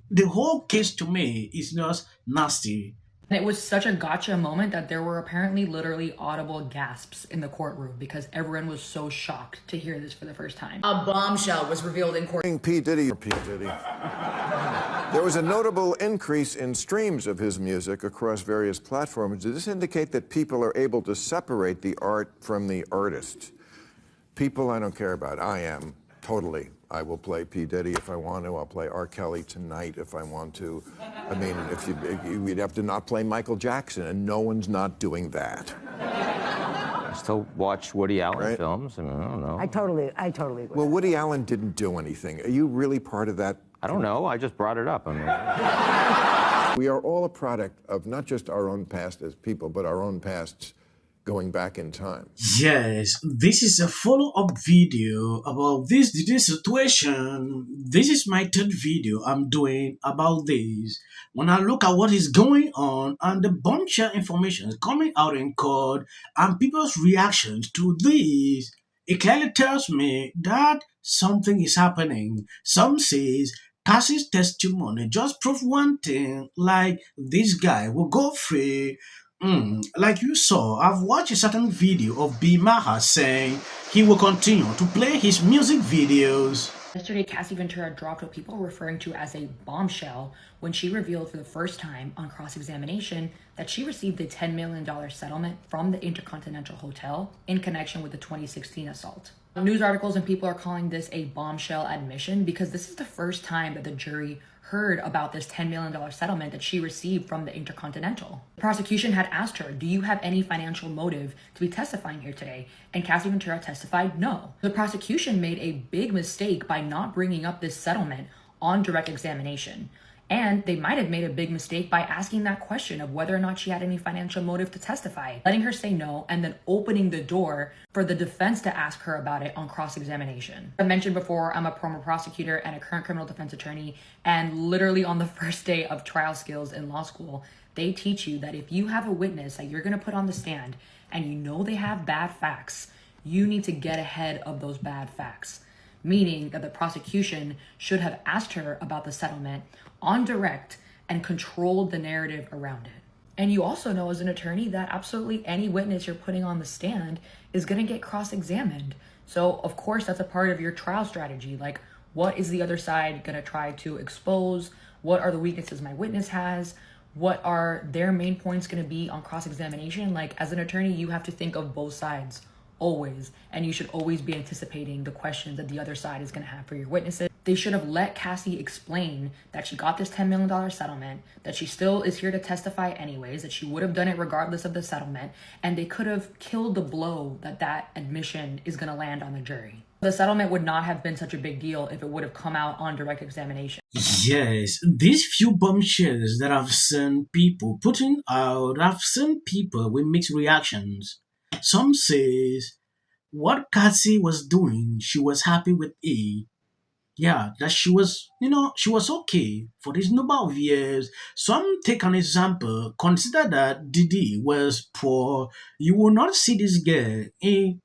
The whole case to me is just nasty. And it was such a gotcha moment that there were apparently literally audible gasps in the courtroom because everyone was so shocked to hear this for the first time. A bombshell was revealed in court. P. Diddy. There was a notable increase in streams of his music across various platforms. Does this indicate that people are able to separate the art from the artist? People I don't care about. I am, totally. I will play P. Diddy if I want to. I'll play R. Kelly tonight if I want to. I mean, we'd have to not play Michael Jackson, and no one's not doing that. I still watch Woody Allen Right. films. I mean, I don't know. I totally agree. Well, Woody Allen didn't do anything. Are you really part of that? I don't know. I just brought it up. I mean, We are all a product of not just our own past as people, but our own pasts going back in time. Yes, this is a follow-up video about this Diddy situation. This is my third video I'm doing about this. When I look at what is going on and the bombshell information is coming out in court and people's reactions to this, it clearly tells me that something is happening. Some says Cassie's testimony just proved one thing, like this guy will go free. Like you saw, I've watched a certain video of Bill Maher saying he will continue to play his music videos. Yesterday, Cassie Ventura dropped what people were referring to as a bombshell when she revealed for the first time on cross-examination that she received a $10 million settlement from the Intercontinental Hotel in connection with the 2016 assault. News articles and people are calling this a bombshell admission because this is the first time that the jury heard about this $10 million settlement that she received from the Intercontinental. The prosecution had asked her, do you have any financial motive to be testifying here today? And Cassie Ventura testified no. The prosecution made a big mistake by not bringing up this settlement on direct examination. And they might have made a big mistake by asking that question of whether or not she had any financial motive to testify, letting her say no, and then opening the door for the defense to ask her about it on cross-examination. I mentioned before, I'm a former prosecutor and a current criminal defense attorney, and literally on the first day of trial skills in law school, they teach you that if you have a witness that you're gonna put on the stand and you know they have bad facts, you need to get ahead of those bad facts. Meaning that the prosecution should have asked her about the settlement on direct and controlled the narrative around it. And you also know as an attorney that absolutely any witness you're putting on the stand is going to get cross-examined. So of course that's a part of your trial strategy. Like, what is the other side going to try to expose? What are the weaknesses my witness has? What are their main points going to be on cross-examination? Like, as an attorney, you have to think of both sides always, and you should always be anticipating the questions that the other side is going to have for your witnesses. They should have let Cassie explain that she got this $10 million settlement, that she still is here to testify anyways, that she would have done it regardless of the settlement, and they could have killed the blow that that admission is going to land on the jury. The settlement would not have been such a big deal if it would have come out on direct examination. Yes, these few bombshells that I've seen people putting out, I've seen people with mixed reactions. Some says what Cassie was doing, she was happy with it. Yeah, that she was, she was okay for this number of years. Some take an example, consider that Didi was poor. You will not see this girl in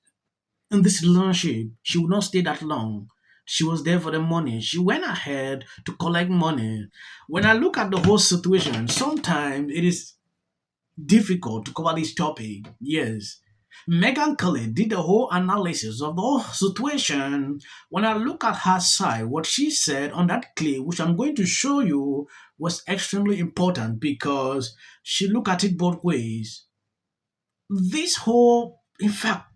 this relationship. She would not stay that long. She was there for the money. She went ahead to collect money. When I look at the whole situation, sometimes it is difficult to cover this topic. Yes. Megan Kelly did the whole analysis of the whole situation. When I look at her side, what she said on that clip, which I'm going to show you, was extremely important because she looked at it both ways. This whole, in fact,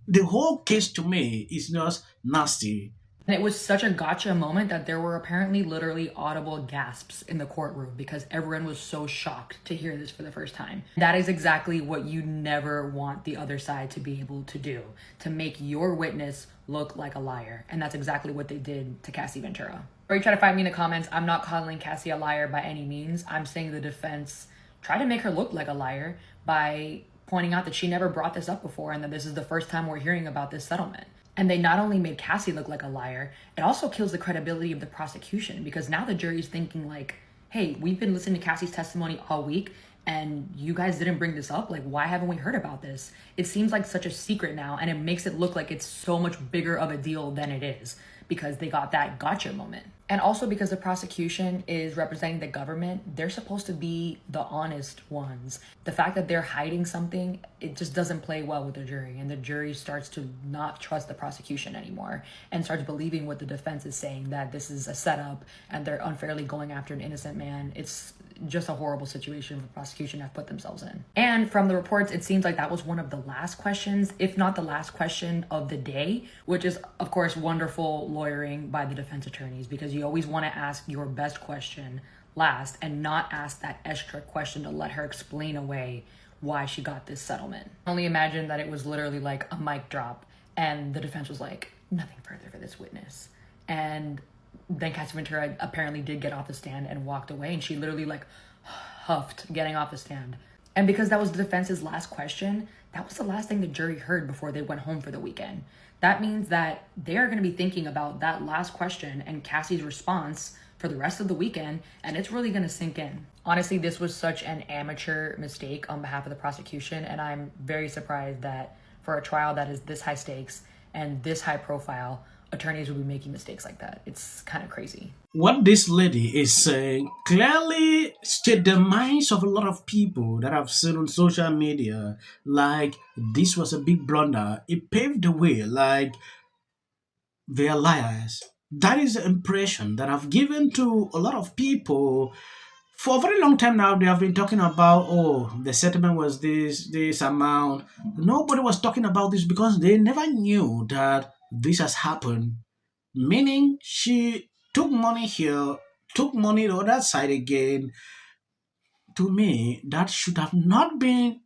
the whole case to me is just nasty. And it was such a gotcha moment that there were apparently literally audible gasps in the courtroom because everyone was so shocked to hear this for the first time. That is exactly what you never want the other side to be able to do, to make your witness look like a liar. And that's exactly what they did to Cassie Ventura. Or you try to find me in the comments, I'm not calling Cassie a liar by any means. I'm saying the defense tried to make her look like a liar by pointing out that she never brought this up before and that this is the first time we're hearing about this settlement. And they not only made Cassie look like a liar, it also kills the credibility of the prosecution because now the jury's thinking like, hey, we've been listening to Cassie's testimony all week and you guys didn't bring this up. Like, why haven't we heard about this? It seems like such a secret now and it makes it look like it's so much bigger of a deal than it is because they got that gotcha moment. And also because the prosecution is representing the government, they're supposed to be the honest ones. The fact that they're hiding something, it just doesn't play well with the jury. And the jury starts to not trust the prosecution anymore and starts believing what the defense is saying, that this is a setup and they're unfairly going after an innocent man. It's just a horrible situation the prosecution have put themselves in. And from the reports, it seems like that was one of the last questions, if not the last question of the day, which is, of course, wonderful lawyering by the defense attorneys, because you always want to ask your best question last and not ask that extra question to let her explain away why she got this settlement. Only imagine that it was literally like a mic drop and the defense was like, nothing further for this witness. And then Cassie Ventura apparently did get off the stand and walked away, and she literally like huffed getting off the stand. And because that was the defense's last question, that was the last thing the jury heard before they went home for the weekend. That means that they are going to be thinking about that last question and Cassie's response for the rest of the weekend, and it's really going to sink in. Honestly, this was such an amateur mistake on behalf of the prosecution, and I'm very surprised that for a trial that is this high stakes and this high profile, attorneys will be making mistakes like that. It's kind of crazy. What this lady is saying clearly state the minds of a lot of people that I've seen on social media. Like, this was a big blunder. It paved the way. Like, they are liars. That is the impression that I've given to a lot of people. For a very long time now, they have been talking about, oh, the settlement was this amount. Nobody was talking about this because they never knew that this has happened. Meaning, she took money here, took money the other side again. To me, that should have not been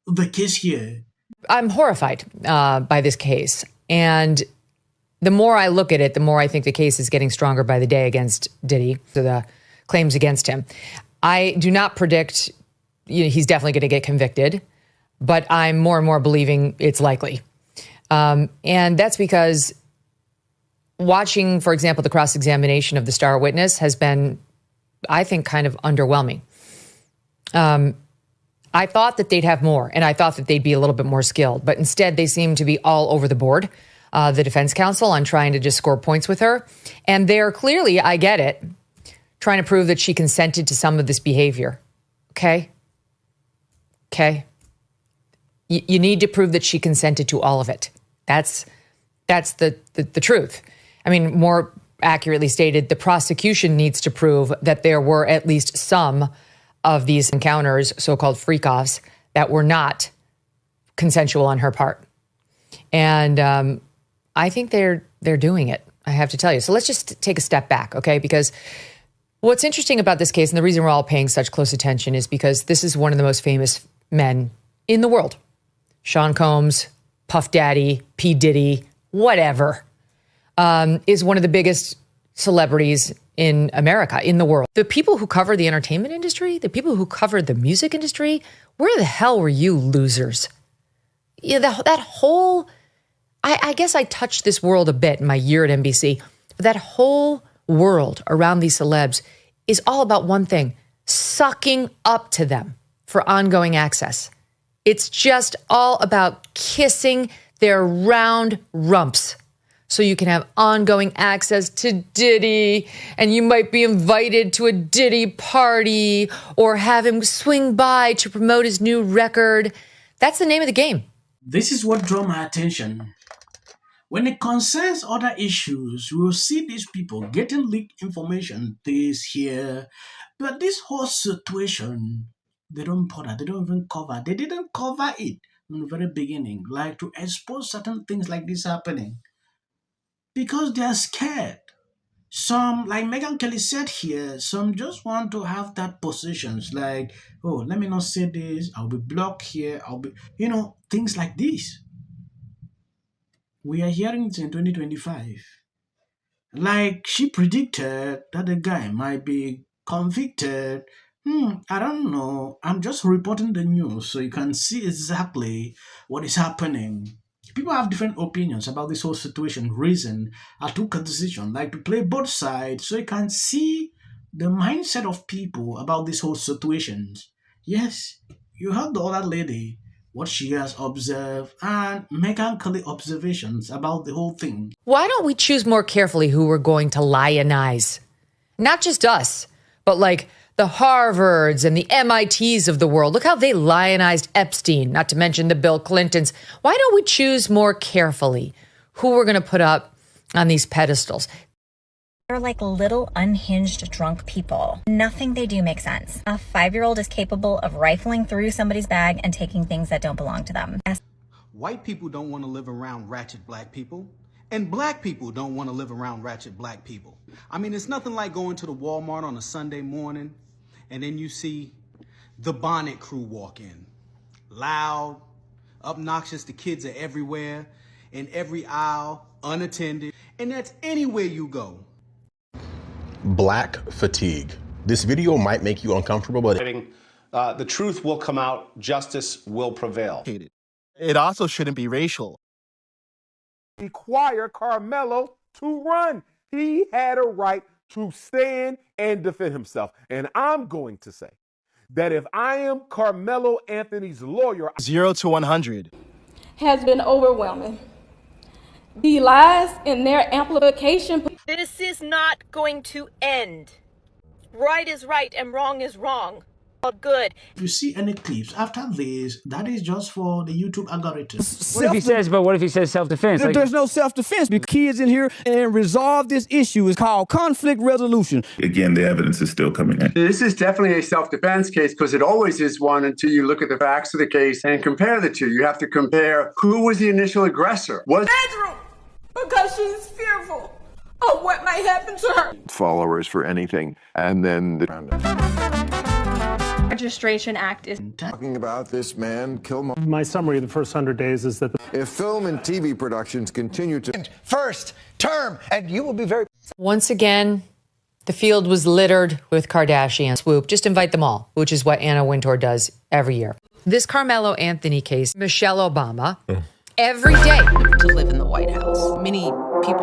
the case here. I'm horrified by this case. And the more I look at it, the more I think the case is getting stronger by the day against Diddy, so the claims against him. I do not predict he's definitely going to get convicted, but I'm more and more believing it's likely. And that's because watching, for example, the cross-examination of the star witness has been, I think, kind of underwhelming. I thought that they'd have more, and I thought that they'd be a little bit more skilled, but instead they seem to be all over the board, the defense counsel, on trying to just score points with her. And they're clearly, I get it, trying to prove that she consented to some of this behavior. Okay? You need to prove that she consented to all of it. That's the truth. I mean, more accurately stated, the prosecution needs to prove that there were at least some of these encounters, so-called freak-offs, that were not consensual on her part. And I think they're doing it, I have to tell you. So let's just take a step back, okay? Because what's interesting about this case, and the reason we're all paying such close attention, is because this is one of the most famous men in the world. Sean Combs, Puff Daddy, P. Diddy, whatever, is one of the biggest celebrities in America, in the world. The people who cover the entertainment industry, the people who cover the music industry, where the hell were you losers? Yeah, that whole, I guess I touched this world a bit in my year at NBC, but that whole world around these celebs is all about one thing: sucking up to them for ongoing access. It's just all about kissing their round rumps so you can have ongoing access to Diddy, and you might be invited to a Diddy party or have him swing by to promote his new record. That's the name of the game. This is what drew my attention. When it concerns other issues, we will see these people getting leaked information, this here. But this whole situation, they don't bother, they don't even cover. They didn't cover it in the very beginning, like to expose certain things like this happening. Because they are scared. Some, like Megan Kelly said here, some just want to have that positions, like, oh, let me not say this, I'll be blocked here, things like this. We are hearing it in 2025. Like, she predicted that the guy might be convicted. I don't know. I'm just reporting the news so you can see exactly what is happening. People have different opinions about this whole situation. Reason I took a decision, like, to play both sides so you can see the mindset of people about this whole situation. Yes, you heard the other lady, what she has observed, and Megan Kelly observations about the whole thing. Why don't we choose more carefully who we're going to lionize? Not just us, but like the Harvards and the MITs of the world. Look how they lionized Epstein, not to mention the Bill Clintons. Why don't we choose more carefully who we're going to put up on these pedestals? They're like little unhinged drunk people. Nothing they do makes sense. A 5-year-old is capable of rifling through somebody's bag and taking things that don't belong to them. White people don't want to live around ratchet black people, and black people don't want to live around ratchet black people. I mean, it's nothing like going to the Walmart on a Sunday morning and then you see the Bonnet Crew walk in. Loud, obnoxious, the kids are everywhere, in every aisle, unattended, and that's anywhere you go. Black fatigue. This video might make you uncomfortable, but the truth will come out, justice will prevail. It also shouldn't be racial. Require Carmelo to run. He had a right to stand and defend himself. And I'm going to say that if I am Carmelo Anthony's lawyer, 0 to 100 has been overwhelming. The lies in their amplification. This is not going to end. Right is right and wrong is wrong. All good. If you see any clips after this, that is just for the YouTube algorithm. What if he says self-defense? There's no self-defense because kids in here and resolve this issue is called conflict resolution. Again, the evidence is still coming in. This is definitely a self-defense case because it always is one until you look at the facts of the case and compare the two. You have to compare who was the initial aggressor. Bedroom, because she's fearful of what might happen to her. Followers for anything, and then the Registration Act is talking about this man, Kilmer. My summary of the first 100 days is that if film and TV productions continue to first term, and you will be very. Once again, the field was littered with Kardashians. Swoop, just invite them all, which is what Anna Wintour does every year. This Carmelo Anthony case, Michelle Obama, every day To live in the White House. Many people